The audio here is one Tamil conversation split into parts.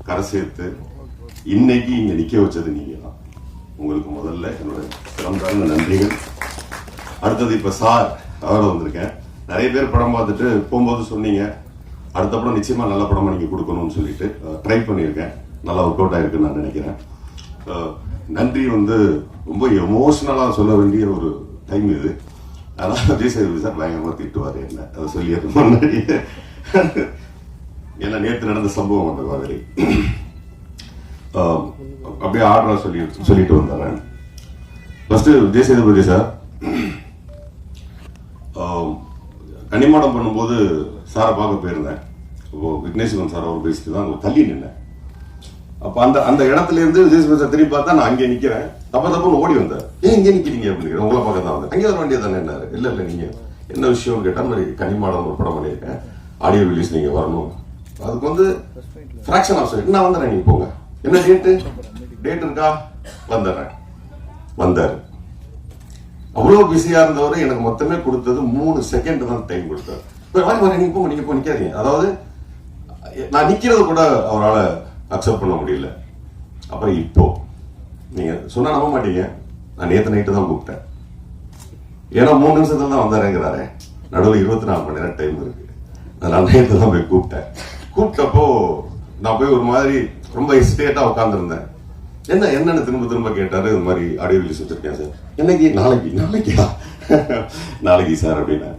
கரை சேர்த்து இன்னைக்கு இங்க நிக்க வச்சது நீங்க தான். உங்களுக்கு முதல்ல என்னோட சிறந்தான நன்றிகள். அடுத்தது இப்ப சார் அவரை வந்திருக்கேன். நிறைய பேர் படம் பார்த்துட்டு போகும்போது சொன்னீங்க அடுத்த படம் நிச்சயமா நல்ல படமா நீங்க கொடுக்கணும்னு சொல்லிட்டு ட்ரை பண்ணியிருக்கேன். நல்லா ஒர்க் அவுட் ஆயிருக்குன்னு நான் நினைக்கிறேன். நன்றி ரொம்ப எமோஷனலா சொல்ல வேண்டிய ஒரு டைம் இது. அதான் விஜய் சேதுபதி சார் பயங்கரமா திட்டுவாரு என்ன அதை சொல்லிடுற முன்னாடி. ஏன்னா நேற்று நடந்த சம்பவம் அந்த மாதிரி அப்படியே ஆர்டரா சொல்லிட்டு வந்தாங்க. ஃபர்ஸ்ட் விஜய் சேதுபதி சார் கன்னிமாடம் பண்ணும்போது சாரை பார்க்க போயிருந்தேன். இப்போ விக்னேஸ்வரன் சார் அவர் பேசிட்டு தான் தள்ளி நின்னேன். அப்ப அந்த இடத்துல இருந்து விஜய் சேதுபதி சார் திரும்பி பார்த்தா நான் அங்கே நிக்கிறேன். தப்புன்னு ஓடி வந்தேன். ஏன் இங்கே நிக்கிறீங்க அப்படின்னு உங்களை பார்க்க தான் வந்தேன். அங்கே வர வேண்டியது தானே என்ன இல்ல நீங்க என்ன விஷயம் கேட்டா மாதிரி கன்னிமாடம் ஒரு படம் பண்ணியிருக்கேன், ஆடியோ ரிலீஸ் நீங்க வரணும், அதுக்கு ஃபிராக்ஷன் ஆஃப் செகண்ட் நான் வந்துடுறேன், நீங்க போங்க, என்ன டேட் இருக்கா வந்துடுறேன். வந்தாரு. அவ்வளவு பிஸியா இருந்தவரை எனக்கு மொத்தமே கொடுத்தது 3 செகண்ட் தான் டைம் கொடுத்தாரு. நீங்க போங்க, நீங்க போய் நிக்காதீங்க. அதாவது நான் நிக்கிறது கூட அவரால் அக்செப்ட் பண்ண முடியல. அப்புறம் இப்போ நீங்க சொன்னா நம்ப மாட்டீங்க, நான் நேற்று நைட்டு தான் கூப்பிட்டேன். ஏன்னா 3 நிமிஷத்துல தான் வந்தாருங்கிறாரு, நடுவில் 24 மணி நேரம் டைம் இருக்கு. நான் நேற்று தான் போய் கூப்பிட்டப்போ நான் போய் ஒரு மாதிரி ரொம்ப ஹெசிடேட்டா உட்காந்துருந்தேன். என்னன்னு திரும்ப கேட்டாரு. இது மாதிரி ஆடியோ ரிலீஸ் வச்சிருக்கேன் சார். என்னைக்கு? நாளைக்கா? நாளைக்கு சார் அப்படின்னா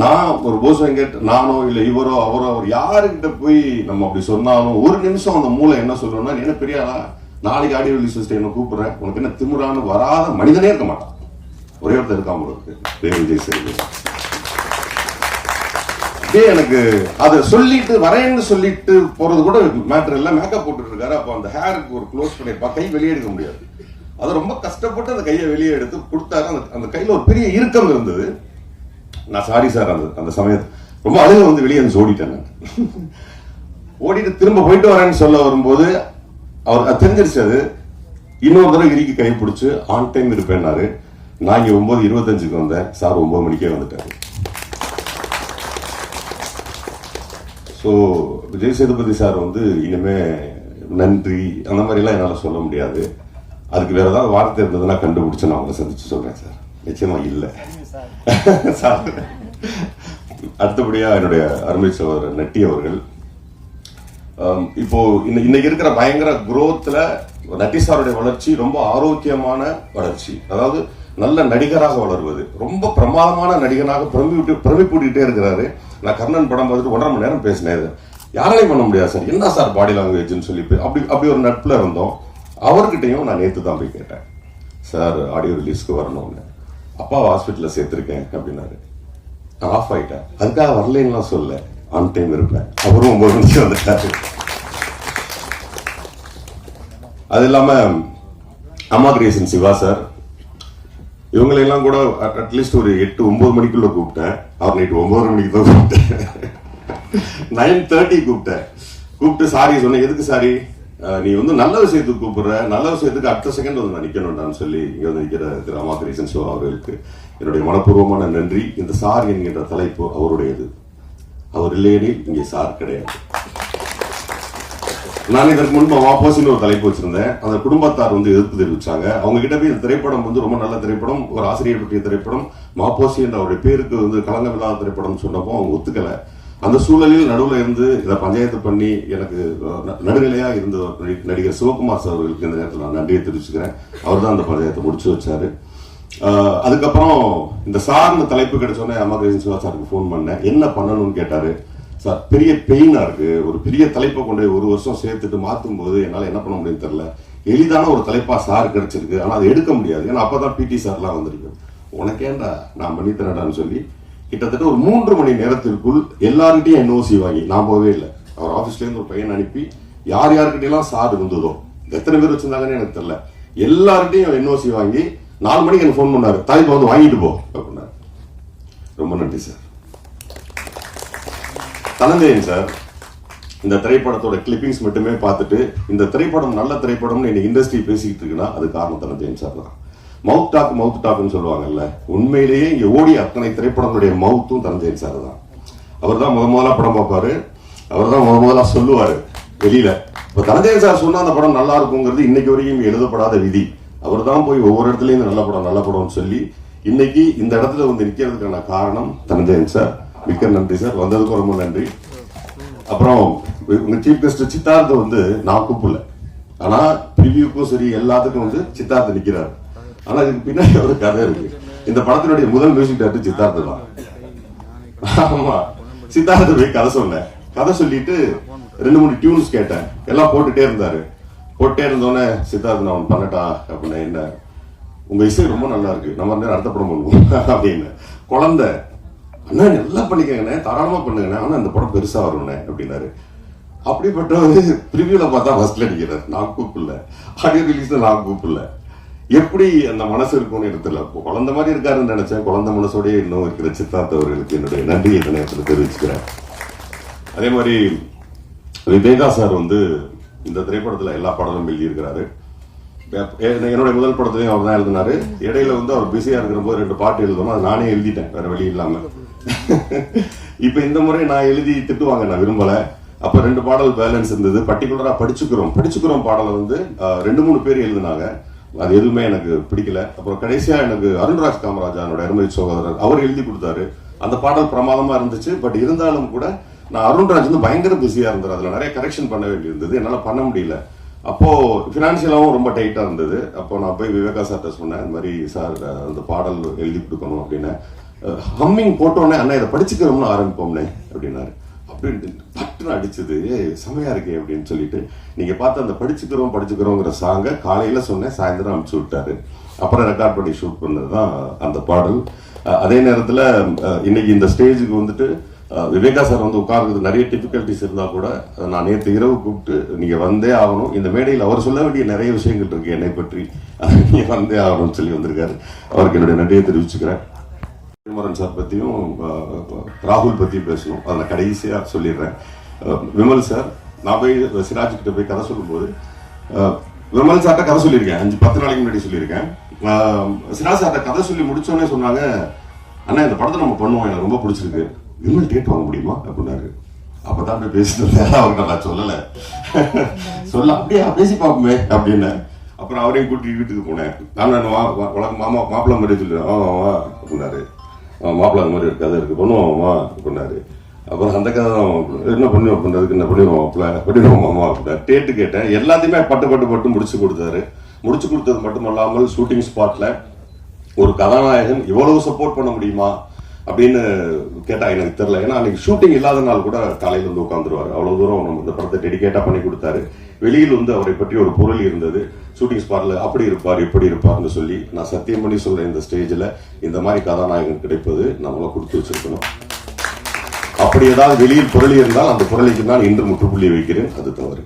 நான் ஒரு போஸ் வெங்கட் நானோ இல்ல இவரோ அவரோ அவர் யாருக்கிட்ட போய் நம்ம அப்படி சொன்னாலும் ஒரு நிமிஷம் அந்த மூளை என்ன சொல்லணும்னா, என்ன பெரியாளா நாளைக்கு ஆடியோ ரிலீஸ் வச்சுட்டு என்ன கூப்பிடுறேன், உனக்கு என்ன திமுறான்னு வராத மனிதனே இருக்க மாட்டான். ஒரே ஒருத்தர் இருக்காம இருக்கு, தேவ் விஜய் சேதுபதி. எனக்கு அதை சொல்லிட்டு வரேன்னு சொல்லிட்டு போறது கூட மேட்டர் இல்ல. மேக்கப் போட்டுட்டு இருக்காரு. அப்ப அந்த ஹேருக்கு ஒரு க்ளோஸ் பண்ணிருப்பா, கை வெளியே எடுக்க முடியாது. அதை ரொம்ப கஷ்டப்பட்டு அந்த கையை வெளியே எடுத்து கொடுத்தாரு. அந்த கையில ஒரு பெரிய இறுக்கம் இருந்தது. நான் சாரி சார் அந்த சமயத்து ரொம்ப அழுக வெளியே வந்து ஓடிட்டேன். ஓடிட்டு திரும்ப போயிட்டு வரேன்னு சொல்ல வரும்போது அவர் தெரிஞ்சிருச்சு. அது இன்னொரு தடவை இறுக்கி கை பிடிச்சு ஆன் டைம் இருப்பேன்னாரு. நான் இங்க 9:25 வந்தேன், சார் 9 மணிக்கே வந்துட்டாரு. ஸோ விஜய் சேதுபதி சார் இனிமே நன்றி அந்த மாதிரி எல்லாம் என்னால சொல்ல முடியாது. அதுக்கு வேற ஏதாவது வார்த்தை இருந்ததுன்னா கண்டுபிடிச்சு நான் உங்களை சந்திச்சு சொல்றேன் சார். நிச்சயமா இல்லை சார். அடுத்தபடியா என்னுடைய அருமை சகோதரர் நட்டி அவர்கள். இப்போ இன்னைக்கு இருக்கிற பயங்கர குரோத்ல நட்டி சாருடைய வளர்ச்சி ரொம்ப ஆரோக்கியமான வளர்ச்சி. அதாவது நல்ல நடிகராக வளர்வது, ரொம்ப பிரமாதமான நடிகனாக பிரமிப்பூட்டிட்டே இருக்கிறாரு. நான் கர்ணன் படம் பார்த்துட்டு 1.5 மணி நேரம் பேசினேன். யாராலையும் பண்ண முடியாது சார், என்ன சார் பாடி லாங்குவேஜ்னு சொல்லி அப்படி ஒரு நட்புல இருந்தோம். அவர்கிட்டையும் நான் நேற்று தான் போய் கேட்டேன், சார் ஆடியோ ரிலீஸ்க்கு வரணும்னு. அப்பாவை ஹாஸ்பிட்டல்ல சேர்த்திருக்கேன் அப்படின்னாரு. நான் ஆஃப் ஆயிட்டேன். அதுக்காக வரலன்னு சொல்ல, ஆன் டைம் இருப்பேன். அவரும் 9 மணிக்கு வந்துட்டாரு. அது இல்லாம அம்மா கிரியேஷன் சிவா சார், இவங்களெல்லாம் கூட அட்லீஸ்ட் ஒரு 8-9 மணிக்குள்ள கூப்பிட்டேன். அவர் நைட்டு 9:30 மணிக்கு தான் கூப்பிட்டேன். 9:30 கூப்பிட்டு சாரி சொன்னேன். எதுக்கு சாரி? நீ நல்ல விஷயத்துக்கு கூப்பிடுற, நல்ல விஷயத்துக்கு அடுத்த செகண்ட் நான் நிக்கணும்டான்னு சொல்லி இங்க நிக்கிற திரு அம்மா கிரியேஷன் சிவா அவர்களுக்கு என்னுடைய மனப்பூர்வமான நன்றி. இந்த சார் என்கின்ற தலைப்பு அவருடையது. அவர் இல்லையெனில் இங்கே சார் கிடையாது. நான் இதற்கு முன்பு மாப்போசின்னு ஒரு தலைப்பு வச்சிருந்தேன். அந்த குடும்பத்தார் எதிர்ப்பு தெரிவிச்சாங்க. அவங்க கிட்ட போய் இந்த திரைப்படம் ரொம்ப நல்ல திரைப்படம், ஒரு ஆசிரியர் பற்றிய திரைப்படம், மாப்போசி என்ற அவருடைய பேருக்கு களங்கமில்லாத திரைப்படம் சொன்னப்போ அவங்க ஒத்துக்கல. அந்த சூழலில் நடுவில் இருந்து இதை பஞ்சாயத்து பண்ணி எனக்கு நடுநிலையா இருந்த நடிகர் சிவகுமார் சார் அவர்களுக்கு இந்த நேரத்தில் நான் நன்றியை தெரிவிச்சுக்கிறேன். அவர் தான் அந்த பஞ்சாயத்தை முடிச்சு வச்சாரு. அதுக்கப்புறம் இந்த சார்ந்த தலைப்பு கிடைச்சோன்னே அம்மா கிரியேஷன் சிவா சாருக்கு ஃபோன் பண்ணேன். என்ன பண்ணணும்னு கேட்டாரு. சார் பெரிய பெயினா இருக்கு, ஒரு பெரிய தலைப்பை கொண்டு 1 வருஷம் சேர்த்துட்டு மாற்றும் போது என்னால என்ன பண்ண முடியும்னு தெரியல. எளிதான ஒரு தலைப்பா சார் கிடைச்சிருக்கு, ஆனா அதை எடுக்க முடியாது. ஏன்னா அப்பதான் பிடி சார்லாம் வந்திருக்கு. உனக்கேண்டா நான் பண்ணி தரேன்டான்னு சொல்லி கிட்டத்தட்ட ஒரு 3 மணி நேரத்திற்குள் எல்லார்கிட்டையும் என்ஓசி வாங்கி, நான் போவே இல்லை, அவர் ஆபீஸ்ல இருந்து ஒரு பையன் அனுப்பி யார் யார்கிட்டையெல்லாம் சார் இருந்ததோ, எத்தனை பேர் வச்சிருந்தாங்கன்னு எனக்கு தெரியல, எல்லார்கிட்டையும் என்ஓசி வாங்கி 4 மணிக்கு எனக்கு ஃபோன் பண்ணாரு, தலைப்பை வாங்கிட்டு போ அப்படின்னாரு. ரொம்ப நன்றி சார். தனஞ்சயன் சார் இந்த திரைப்படத்தோட கிளிப்பிங்ஸ் மட்டுமே பார்த்துட்டு இந்த திரைப்படம் நல்ல திரைப்படம்னு இன்னைக்கு இண்டஸ்ட்ரி பேசிக்கிட்டு இருக்குன்னா அது காரணம் தனஞ்சயன் சார் தான். மவுத் டாக்னு சொல்லுவாங்கல்ல, உண்மையிலேயே இங்க ஓடிய அத்தனை திரைப்படங்களுடைய மவுத்தும் தனஞ்சயன் சார் தான். அவர் தான் முதலா படம் பார்ப்பாரு, அவர் தான் முதலா சொல்லுவாரு, வெளியில. இப்ப தனஞ்சயன் சார் சொன்னா அந்த படம் நல்லா இருக்குங்கிறது இன்னைக்கு வரைக்கும் எழுதப்படாத விதி. அவர் தான் போய் ஒவ்வொரு இடத்துலயும் நல்ல படம்னு சொல்லி இன்னைக்கு இந்த இடத்துல வந்து நிக்கிறதுக்கான காரணம் தனஞ்சயன் சார். மிக்க நன்றி சார், வந்ததுக்கு ரொம்ப நன்றி. அப்புறம் உங்க சீஃப் கெஸ்ட் சித்தார்த்த வந்து நான் கூப்பிடல, ஆனா ப்ரிவியூக்கும் சரி எல்லாத்துக்கும் வந்து சித்தார்த்த நிக்கிறாரு. ஆனா இதுக்கு பின்னாடி ஒரு கதை இருக்கு. இந்த படத்தினுடைய முதல் மியூசிக் டைரக்டர் சித்தார்த்த தான். ஆமா, சித்தார்த்த போய் கதை சொன்னேன். கதை சொல்லிட்டு 2-3 டியூன்ஸ் கேட்டேன், எல்லாம் போட்டுட்டே இருந்தாரு. போட்டே இருந்தோன்னே சித்தார்த்த நான் பண்ணட்டா அப்படின்னு, என்ன உங்க இசை ரொம்ப நல்லா இருக்கு, நம்ம அடுத்த படம் பண்ணுவோம் அப்படின்னு. குழந்தை அண்ணா நல்லா பண்ணிக்கங்கண்ணே, தாராளமா பண்ணுங்கண்ணே, ஆனா அந்த படம் பெருசா வரும்ண்ணே அப்படின்னாரு. அப்படிப்பட்டவர் ப்ரிவியூல பார்த்தா ஃபர்ஸ்ட்ல நிக்கிறார், நான் கூப்பிடல. ஆடியோ ரிலீஸ்ல நான் கூப்பிடல. எப்படி அந்த மனசு இருக்கும்னு இடத்துல குழந்தை மாதிரி இருக்காருன்னு நினைச்சேன். குழந்தை மனசோடய இன்னும் இருக்கிற சித்தார்த்த அவர்களுக்கு என்னுடைய நன்றியை இந்த நேரத்தில் தெரிவிச்சுக்கிறேன். அதே மாதிரி விவேகா சார் வந்து இந்த திரைப்படத்துல எல்லா படமும் எழுதியிருக்கிறாரு. என்னுடைய முதல் படத்துலையும் அவர் தான் எழுதினாரு. இடையில வந்து அவர் பிஸியா இருக்கிற போது 2 பாட்டு எழுதணும், அது நானே எழுதிட்டேன் வேற வழி இல்லாம. இப்ப இந்த முறை நான் எழுதி திட்டுவாங்க, நான் விரும்பல. அப்ப 2 பாடல் பேலன்ஸ் இருந்தது. பர்டிகுலரா படிச்சுக்கிறோம் பாடலை வந்து 2-3 பேர் எழுதினாங்க. அது எதுவுமே எனக்கு பிடிக்கல. அப்புறம் கடைசியா எனக்கு அருண்ராஜ் காமராஜா என்னோட அருமை சகோதரர் அவர் எழுதி கொடுத்தாரு. அந்த பாடல் பிரமாதமா இருந்துச்சு. பட் இருந்தாலும் கூட நான் அருண்ராஜ் வந்து பயங்கர பிஸியா இருந்தார், அதுல நிறைய கரெக்ஷன் பண்ண வேண்டி இருந்தது, என்னால பண்ண முடியல. அப்போ பினான்சியலாவும் ரொம்ப டைட்டா இருந்தது. அப்போ நான் போய் விவேகா சார்ட்ட சொன்னேன், இந்த மாதிரி சார் அந்த பாடல் எழுதி கொடுக்கணும் அப்படின்னு. ஹம்மிங் போட்டோன்னே அண்ணா இதை படிச்சுக்கிறோம்னு ஆரம்பிப்போம்னே அப்படின்னாரு. அப்படின்ட்டு பட்டுன்னு அடிச்சது, செமையா இருக்கே அப்படின்னு சொல்லிட்டு நீங்க பார்த்து அந்த படிச்சுக்கிறோங்கிற சாங்கை காலையில சொன்னேன், சாயந்தரம் அனுப்பிச்சு விட்டாரு. அப்புறம் ரெக்கார்ட் பண்ணி ஷூட் பண்ணதுதான் அந்த பாடல். அதே நேரத்துல இன்னைக்கு இந்த ஸ்டேஜுக்கு வந்துட்டு விவேகா சார் வந்து உட்கார்றது நிறைய டிஃபிகல்டிஸ் இருந்தா கூட நான் நேற்று இரவு கூப்பிட்டு நீங்க வந்தே ஆகணும், இந்த மேடையில் அவர் சொல்ல வேண்டிய நிறைய விஷயங்கள் இருக்கு என்னை பற்றி, நீங்க வந்தே ஆகணும்னு சொல்லி வந்திருக்காரு. அவருக்கு என்னுடைய நன்றியை தெரிவிச்சுக்கிறேன். விமரன் சார் பத்தியும் ராகுல் பத்தியும் பேசணும், அதை நான் கடைசியா சொல்லிடுறேன். விமல் சார், நான் போய் சிராஜ் கிட்ட போய் கதை சொல்லும் போது விமல் சார்ட்ட கதை சொல்லியிருக்கேன், 5-10 நாளைக்கு முன்னாடி சொல்லியிருக்கேன். சிராஜ் சார்ட்ட கதை சொல்லி முடிச்சோடனே சொன்னாங்க, அண்ணா இந்த படத்தை நம்ம பண்ணுவோம், எனக்கு ரொம்ப பிடிச்சிருக்கு, விமல் டேட் வாங்க முடியுமா அப்படின்னாரு. அப்பதான் போய் பேசிட்டு அவருக்கு நான் சொல்லல அப்படியே பேசி பார்ப்போமே அப்படின்னு. அப்புறம் அவரையும் கூட்டி வீட்டுக்கு போனேன். நான் மாப்பிள்ளை மாதிரி சொல்லுவேன் அப்படின்னாரு. மாப்பிள்ளை மாதிரி ஒரு கதை இருக்கு, பண்ணுவோமா அப்படின்னாரு. அப்புறம் அந்த கதை என்ன பண்ணுவோம் அப்படின்றதுக்கு என்ன பண்ணிடுவோம் மாமா அப்படின்னா டேட்டு கேட்டேன். எல்லாத்தையுமே பட்டு முடிச்சு கொடுத்தாரு. முடிச்சு கொடுத்தது மட்டும் இல்லாமல் ஷூட்டிங் ஸ்பாட்ல ஒரு கதாநாயகன் இவ்வளவு சப்போர்ட் பண்ண முடியுமா அப்படின்னு கேட்டா எனக்கு தெரியல. ஏன்னா அன்னைக்கு ஷூட்டிங் இல்லாத நாள் கூட காலையில வந்து உட்காந்துருவாரு. அவ்வளவு தூரம் நம்ம இந்த படத்தை டெடிகேட்டா பண்ணி கொடுத்தாரு. வெளியில் வந்து அவரை பற்றி ஒரு பொருள் இருந்தது. ஷூட்டிங் ஸ்பாட்ல அப்படி இருப்பார் இப்படி இருப்பார்னு சொல்லி நான் சத்தியம் பண்ணி சொல்றேன், இந்த ஸ்டேஜ்ல இந்த மாதிரி கதாநாயகன் கிடைப்பது நம்மள கொடுத்து வச்சிருக்கணும். அப்படி ஏதாவது வெளியில் பொருள் இருந்தால் அந்த பொருளைக்கு நான் இன்று முற்றுப்புள்ளி வைக்கிறேன், அது தவறு.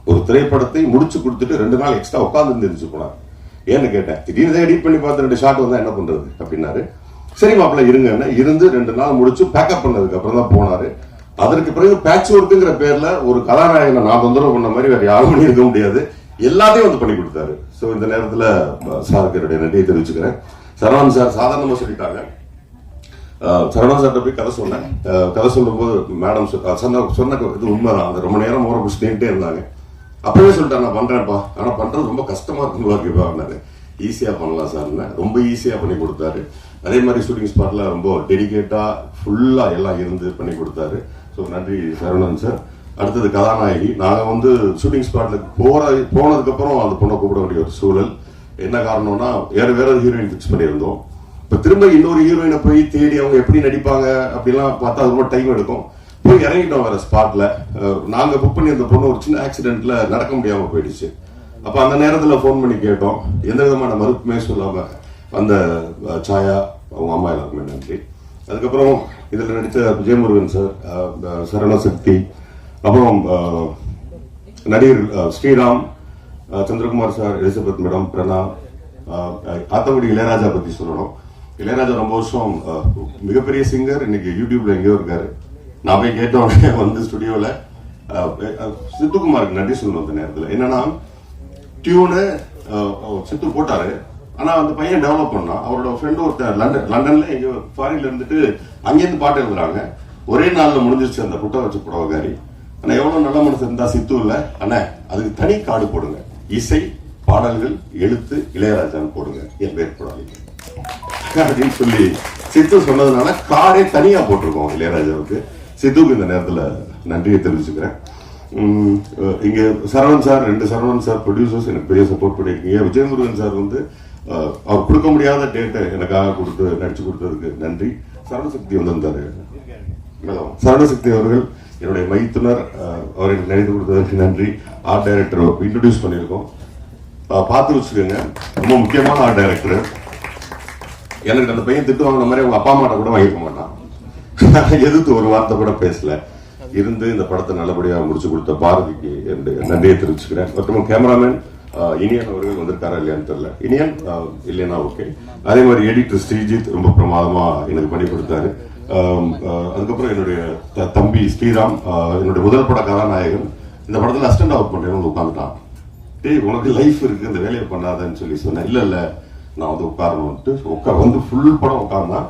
ஒரு திரைப்படத்தை முடிச்சு கொடுத்துட்டு 2 நாள் எக்ஸ்ட்ரா உட்கார்ந்து இருந்துச்சு போனார். ஏன்னு கேட்டேன், திடீர்னு எடிட் பண்ணி பார்த்து 2 ஷாட் வந்தா என்ன பண்றது அப்படின்னாரு. சரி மாப்பிள்ள இருங்க, இருந்து 2 நாள் முடிச்சு பேக்கப் பண்ணதுக்கு அப்புறம் தான் போனாரு. அதற்கு பிறகு பேட்ச் ஒர்க்குங்கிற பேர்ல ஒரு கதாநாயகனை நான் தொந்தரவு பண்ண மாதிரி வேற யாரும் பண்ணி இருக்க முடியாது, எல்லாத்தையும் வந்து பண்ணி கொடுத்தாரு. சோ இந்த நேரத்துல சாருக்கு என்னுடைய நன்றியை தெரிவிச்சுக்கிறேன். சரவணன் சார் சாதாரணமா சொல்லிட்டாங்க. சரவணன் சார்ட்ட போய் கதை சொன்னேன். கதை சொல்லும் போது மேடம் சொன்ன இது உண்மைதான். அந்த ரொம்ப நேரம் ஓர புடிச்சுட்டே இருந்தாங்க. அப்பவே சொல்லிட்டேன், நான் பண்றேன்ப்பா, ஆனா பண்றது ரொம்ப கஷ்டமா இருக்குன்னு. ஈஸியா பண்ணலாம் சார், ரொம்ப ஈஸியா பண்ணி கொடுத்தாரு. அதே மாதிரி ஷூட்டிங் ஸ்பாட்ல ரொம்ப டெடிகேட்டா ஃபுல்லா எல்லாம் இருந்து பண்ணி கொடுத்தாரு. ஸோ நன்றி சரவணன் சார். அடுத்தது கதாநாயகி. நாங்க வந்து ஷூட்டிங் ஸ்பாட்ல போனதுக்கு அப்புறம் அந்த பொண்ணை கூப்பிட வேண்டிய ஒரு சூழல். என்ன காரணம்னா வேற ஹீரோயின் பிக்ஸ் பண்ணியிருந்தோம். இப்ப திரும்ப இன்னொரு ஹீரோயினை போய் தேடி அவங்க எப்படி நடிப்பாங்க அப்படிலாம் பார்த்தா ரொம்ப டைம் எடுக்கும். போய் இறங்கிட்டோம் வேற ஸ்பாட்ல. நாங்க புக் பண்ணி அந்த பொண்ணு ஒரு சின்ன ஆக்சிடென்ட்ல நடக்க முடியாம போயிடுச்சு. அப்ப அந்த நேரத்துல போன் பண்ணி கேட்டோம். எந்த விதமான மறுப்புமே சொல்லாம அந்த சாயா அவங்க அம்மா எல்லாருக்குமே நன்றி. அதுக்கப்புறம் இதுல நடித்த விஜயமுருகன் சார், சரணசக்தி, அப்புறம் நடிகர் Sriram, Chandrakumar sir, Elizabeth madam, Prana, Athangudi Ilaiyaraaja பத்தி சொல்லணும். இளையராஜா ரொம்ப வருஷம் மிகப்பெரிய சிங்கர், இன்னைக்கு யூடியூப்ல எங்கேயோ இருக்காரு. நான் போய் கேட்டோடனே வந்து ஸ்டுடியோல சித்துக்குமாருக்கு நன்றி சொல்லணும். அந்த நேரத்தில் என்னன்னா டியூனு சித்து போட்டாரு, ஆனா அந்த பையன் டெவலப் பண்ணா. அவரோட ஃப்ரெண்டு ஒருத்தர் லண்டன்ல எங்க ஃபாரின்ல இருந்துட்டு அங்கேருந்து பாட்டு எழுதுறாங்க. ஒரே நாள்ல முடிஞ்சிருச்சு அந்த புட்டை வச்சு புடவைக்காரி. ஆனா எவ்வளவு நல்ல மனசு இருந்தா சித்து இல்ல அண்ணா அதுக்கு தனி கார்டு போடுங்க, இசை பாடல்கள் எழுத்து இளையராஜான்னு போடுங்க, என் பேர் போடாதீங்க அப்படின்னு சொல்லி சித்து சொன்னதுனால கார்டே தனியா போட்டிருக்கோம் இளையராஜாவுக்கு. சித்துக்கு இந்த நேரத்துல நன்றியை தெரிவிச்சுக்கிறேன். இங்க Saravanan sir, 2 Saravanan sir producers எனக்கு பெரிய சப்போர்ட் பண்ணியிருக்கீங்க. விஜயமுருகன் சார் வந்து அவர் கொடுக்க முடியாத டேட்டை எனக்காக கொடுத்து நடிச்சு கொடுத்ததுக்கு நன்றி. சரணசக்தி வந்திருந்தாரு, சரணசக்தி அவர்கள் என்னுடைய மைத்துனர், அவர் எனக்கு நினைத்து கொடுத்ததற்கு நன்றி. ஆர்ட் டைரக்டர் இன்ட்ரோடியூஸ் பண்ணியிருக்கோம், பார்த்து வச்சுக்கோங்க, ரொம்ப முக்கியமான ஆர்ட் டைரக்டர். எனக்கு அந்த பையன் திட்டு வாங்கின மாதிரி அவங்க அப்பா அம்மாட்ட கூட வாங்கிக்க மாட்டான், எதிர்த்து ஒரு வார்த்தை கூட பேசல இருந்து இந்த படத்தை நல்லபடியாக முடிச்சு கொடுத்த பாரதிக்கு என்னுடைய நன்றியை தெரிவிச்சுக்கிறேன். மற்றும் கேமராமேன் இனியன் அவர்கள் வந்திருக்காரா இல்லையான்னு தெரியல, இனியன் இல்லைன்னா ஓகே. அதே மாதிரி எடிட்டர் ஸ்ரீஜித் ரொம்ப பிரமாதமா எனக்கு பண்ணி கொடுத்தாரு. அதுக்கப்புறம் என்னுடைய தம்பி ஸ்ரீராம், என்னுடைய முதல் பட கதாநாயகன், இந்த படத்தில் அசிஸ்டன்ட் அவுட் பண்றேன்னு உட்காந்துட்டான். டேய் உனக்கு லைஃப் இருக்கு, இந்த வேலையை பண்ணாதன்னு சொல்லி சொன்னேன். இல்ல நான் வந்து உட்காரணும்ட்டு வந்து ஃபுல் படம் உட்கார்ந்தான்.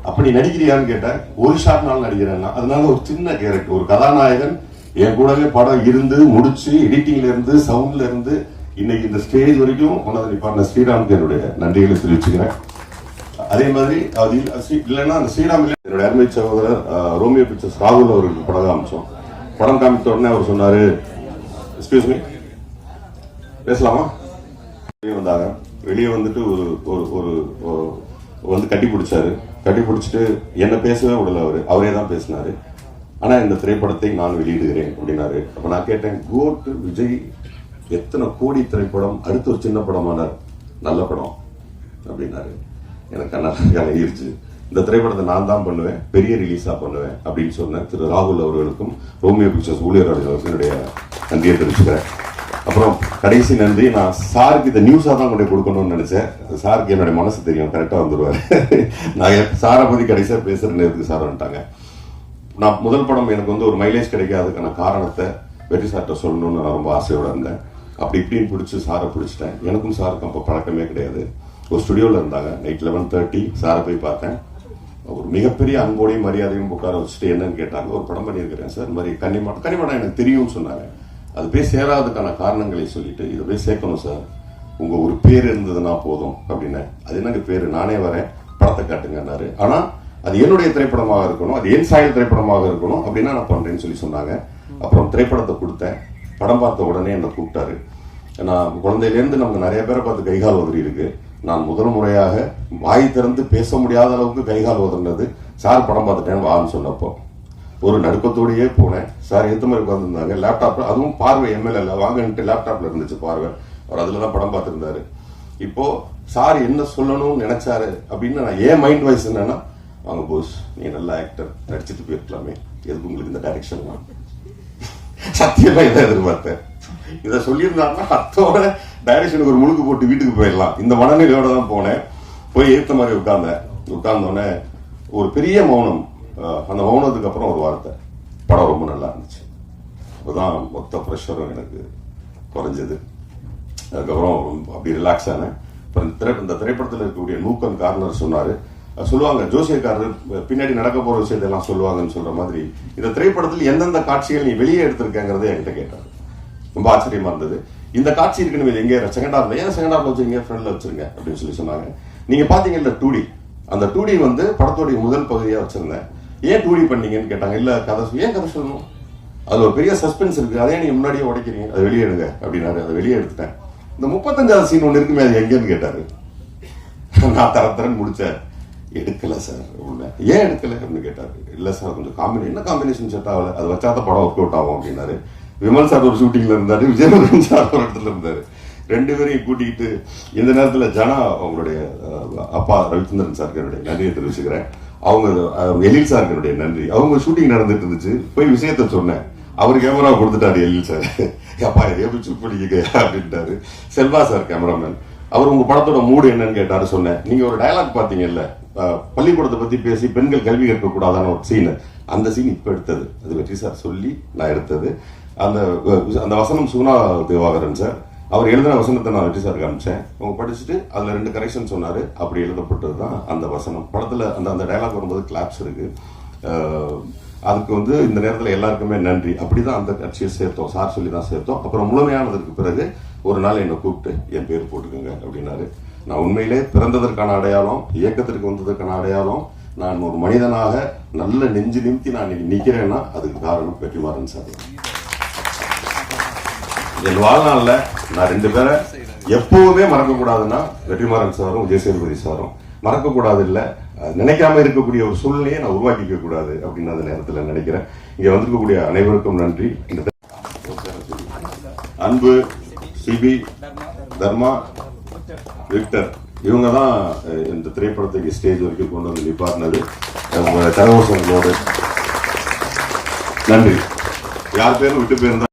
அப்படி நடிக்கிறியான்னு கேட்டேன், ஒரு ஷாட் நாள் நடிக்கிறேன்னா. அதனால ஒரு சின்ன கேரக்டர், ஒரு கதாநாயகன் என் கூடவே படம் இருந்து முடிச்சு எடிட்டிங்ல இருந்து சவுண்ட்ல இருந்து இன்னைக்கு இந்த ஸ்டேஜ் வரைக்கும் கொண்டாந்து நிப்பாட்டின ஸ்ரீராமுக்கு என்னுடைய நன்றிகளை தெரிவிச்சுக்கிறேன். அதே மாதிரி அது இல்லைன்னா அந்த ஸ்ரீராம் என்னுடைய அருமை சகோதரர் ரோமியோ பிக்சர்ஸ் ராகுல் அவருக்கு படம் காமிச்சோம். படம் காமித்த உடனே அவர் சொன்னாரு, எக்ஸ்கியூஸ் மீ பேசலாமா? வெளியே வந்தாங்க. வெளியே வந்துட்டு ஒரு வந்து கட்டி பிடிச்சாரு. கட்டி பிடிச்சிட்டு என்ன பேசவே விடல, அவரே தான் பேசினாரு. ஆனா இந்த திரைப்படத்தை நான் வெளியிடுகிறேன் அப்படின்னாரு. அப்ப நான் கேட்டேன், கோட் விஜய் எத்தனை கோடி திரைப்படம், அடுத்து ஒரு சின்ன படமான நல்ல படம் அப்படின்னாரு. எனக்கு கண்ணாடி ஈர்ச்சு. இந்த திரைப்படத்தை நான் தான் பண்ணுவேன், பெரிய ரிலீஸா பண்ணுவேன் அப்படின்னு சொன்ன திரு ராகுல் அவர்களுக்கும் ரோமியோ பிக்சர்ஸ் ஊழியர்களுக்கும் என்னுடைய நன்றியை தெரிவிச்சுக்கிறேன். அப்புறம் கடைசி நன்றி, நான் சாருக்கு இந்த நியூஸா தான் கொண்டு கொடுக்கணும்னு நினைச்சேன். சாருக்கு என்னுடைய மனசு தெரியும், கரெக்டா வந்துருவாரு. நான் சாரை பத்தி கடைசியா பேசுற நேரத்துக்கு சார் வந்துட்டாங்க. நான் முதல் படம் எனக்கு வந்து ஒரு மைலேஜ் கிடைக்காதுக்கான காரணத்தை வெற்றி சார்ட்ட சொல்லணும்னு நான் ரொம்ப ஆசையோட இருந்தேன். அப்படி இப்படின்னு பிடிச்சி சாரை பிடிச்சிட்டேன். எனக்கும் சாருக்கும் அப்போ பழக்கமே கிடையாது. ஒரு ஸ்டுடியோவில் இருந்தாங்க. நைட் 11:30 சாரை போய் பார்த்தேன். ஒரு மிகப்பெரிய அன்போடையும் மரியாதையும் உட்கார வச்சுட்டு என்னன்னு கேட்டாங்க. ஒரு படம் பண்ணியிருக்கிறேன் சார், இந்த மாதிரி கன்னிமாடம் எனக்கு தெரியும்னு சொன்னாங்க. அது போய் சேராததுக்கான காரணங்களை சொல்லிட்டு இதை போய் சேர்க்கணும் சார், உங்க ஒரு பேர் இருந்ததுன்னா போதும் அப்படின்னு. அது என்னங்க பேரு, நானே வரேன் படத்தை காட்டுங்கன்னாரு. ஆனா அது என்னுடைய திரைப்படமாக இருக்கணும், அது என் சாயல் திரைப்படமாக இருக்கணும் அப்படின்னா நான் பண்றேன்னு சொல்லி சொன்னாங்க. அப்புறம் திரைப்படத்தை கொடுத்தேன். படம் பார்த்த உடனே என்னை கூப்பிட்டாரு. நான் குழந்தையிலேருந்து நமக்கு நிறைய பேரை பார்த்து கைகால் உதறி இருக்கு. நான் முதல் முறையாக வாய் திறந்து பேச முடியாத அளவுக்கு கைகால் உதறினது சார் படம் பார்த்துட்டேன் வான்னு சொன்னப்போ ஒரு நடுக்கத்தோடையே போனேன். சார் எத்த மாதிரி உட்காந்துருந்தாங்க. லேப்டாப்ல, அதுவும் பார்வை எம்எல்ஏ வாங்கன்ட்டு லேப்டாப்ல இருந்துச்சு பார்வை. அவர் அதுலதான் படம் பார்த்துருந்தாரு. இப்போ சார் என்ன சொல்லணும்னு நினைச்சாரு அப்படின்னு நான் ஏன் மைண்ட் வாய்ஸ் என்னன்னா, வாங்க போஸ் நீங்க நல்ல ஆக்டர், நடிச்சுட்டு போயிருக்கலாமே, எதுக்கு உங்களுக்கு இந்த டைரக்ஷன்? சத்தியமா இதை எதிர்பார்த்தேன். இதை சொல்லியிருந்தாருன்னா அத்தோட டைரக்ஷனுக்கு ஒரு முழுக்கு போட்டு வீட்டுக்கு போயிடலாம். இந்த மனநிலையோட தான் போனேன். போய் ஏத்த மாதிரி உட்கார்ந்தோடனே ஒரு பெரிய மௌனம். அந்த மௌனத்துக்கு அப்புறம் ஒரு வார்த்தை, படம் ரொம்ப நல்லா இருந்துச்சு. அப்போதான் மொத்த ப்ரெஷரும் எனக்கு குறைஞ்சது. அதுக்கப்புறம் அப்படி ரிலாக்ஸ் ஆனேன். இந்த திரைப்படத்தில் இருக்கக்கூடிய நூக்கன் கார்னர் சொன்னாரு, சொல்லுவாங்க ஜோசியக்காரர் பின்னாடி நடக்க போற விஷயத்தெல்லாம் சொல்லுவாங்கன்னு சொல்ற மாதிரி இந்த திரைப்படத்தில் எந்தெந்த காட்சிகள் நீ வெளியே எடுத்திருக்கேங்கிறத என்கிட்ட கேட்டாரு. ரொம்ப ஆச்சரியமா இருந்தது. இந்த காட்சி இருக்குன்னு எங்க செகண்ட் ஹாஃப்ல, ஏன் செகண்ட் ஹாஃப்ல வச்சுருங்க, ஃப்ரண்ட்ல வச்சிருங்க அப்படின்னு சொல்லி சொன்னாங்க. நீங்க பாத்தீங்கல்ல 2D, அந்த 2D வந்து படத்தோடைய முதல் பகுதியா வச்சிருந்தேன். ஏன் 2D பண்ணீங்கன்னு கேட்டாங்க. இல்ல கதை, ஏன் கதை சொல்லணும், அது ஒரு பெரிய சஸ்பென்ஸ் இருக்கு, அதே நீங்க முன்னாடியே உடைக்கிறீங்க, அதை வெளியே எடுங்க அப்படின்னாரு. அதை வெளியே எடுத்துட்டேன். இந்த 35வது சீன் ஒன்று இருக்குமே, அது எங்கன்னு கேட்டாரு. நான் தரன்னு முடிச்சேன். எடுக்கல சார். ஏன் எடுக்கல அப்படின்னு கேட்டாரு. இல்ல சார் கொஞ்சம் என்ன காம்பினேஷன் செட் ஆகல, அது வச்சாதான் படம் ஒர்க் அவுட் ஆகும் அப்படின்னாரு. விமல் சார் ஒரு ஷூட்டிங்ல இருந்தாரு, விஜயமுருகன் சார் ஒரு இடத்துல இருந்தாரு. 2 பேரையும் கூட்டிக்கிட்டு இந்த நேரத்துல ஜனா அவங்களுடைய அப்பா ரவிச்சந்திரன் சாருக்கு என்னுடைய நன்றியை தெரிவிச்சுக்கிறேன். அவங்க எழில் சாருக்கு என்னுடைய நன்றி. அவங்க ஷூட்டிங் நடந்துட்டு இருந்துச்சு, போய் விஷயத்த சொன்னேன். அவர் கேமரா கொடுத்துட்டாரு எழில் சார். அப்பா எப்படி சூட் பண்ணிக்க அப்படின்ட்டாரு. செல்வா சார் கேமராமேன், அவர் உங்க படத்தோட மூடு என்னன்னு கேட்டாரு. சொன்னேன், நீங்க ஒரு டயலாக் பாத்தீங்கல்ல, பள்ளிக்கூடத்தை பத்தி பேசி பெண்கள் கல்வி கற்க கூடாதான ஒரு சீன், அந்த சீன் இப்ப எடுத்தது, அது வெற்றி சார் சொல்லி நான் எடுத்தது. அந்த வசனம் சுகுணா திவாகரன் சார், அவர் எழுதின வசனத்தை நான் வெற்றி சார் காமிச்சேன். அவங்க படிச்சுட்டு அதுல 2 கரெக்ஷன் சொன்னாரு. அப்படி எழுதப்பட்டதுதான் அந்த வசனம். படத்துல அந்த டயலாக் வரும்போது கிளாப்ஸ் இருக்கு. அதுக்கு வந்து இந்த நேரத்தில் எல்லாருக்குமே நன்றி. அப்படிதான் அந்த கட்சியை சேர்த்தோம், சார் சொல்லி தான் சேர்த்தோம். அப்புறம் முழுமையானதற்கு பிறகு ஒரு நாள் என்னை கூப்பிட்டு என் பேர் போட்டுக்கோங்க அப்படின்னாரு. நான் உண்மையிலே பிறந்ததற்கான அடையாளம், இயக்கத்திற்கு வந்ததற்கான அடையாளம், நான் ஒரு மனிதனாக நல்ல நெஞ்சு நிமித்தி நான் இன்னைக்கு நிக்கிறேன்னா அதுக்கு காரணம் வெற்றிமாறன் சார். என் வாழ்நாள்ல நான் 2 பேரை எப்பவுமே மறக்க கூடாதுன்னா வெற்றிமாறன் சாரும் விஜய் சேதுபதி சாரும். மறக்க கூடாது இல்ல, நினைக்காம இருக்கக்கூடிய ஒரு சூழ்நிலையை நான் உருவாக்கிக்க கூடாது அப்படின்னு அந்த நேரத்தில் நினைக்கிறேன். இங்க வந்திருக்கக்கூடிய அனைவருக்கும் நன்றி. அன்பு, சிபி, தர்மா, விக்டர், இவங்க தான் இந்த திரைப்படத்துக்கு ஸ்டேஜ் வரைக்கும் கொண்டு வந்து நிப்பாட்டினது. கரகோஷங்களோடு நன்றி. யார் பேரும் விட்டு போயிருந்தா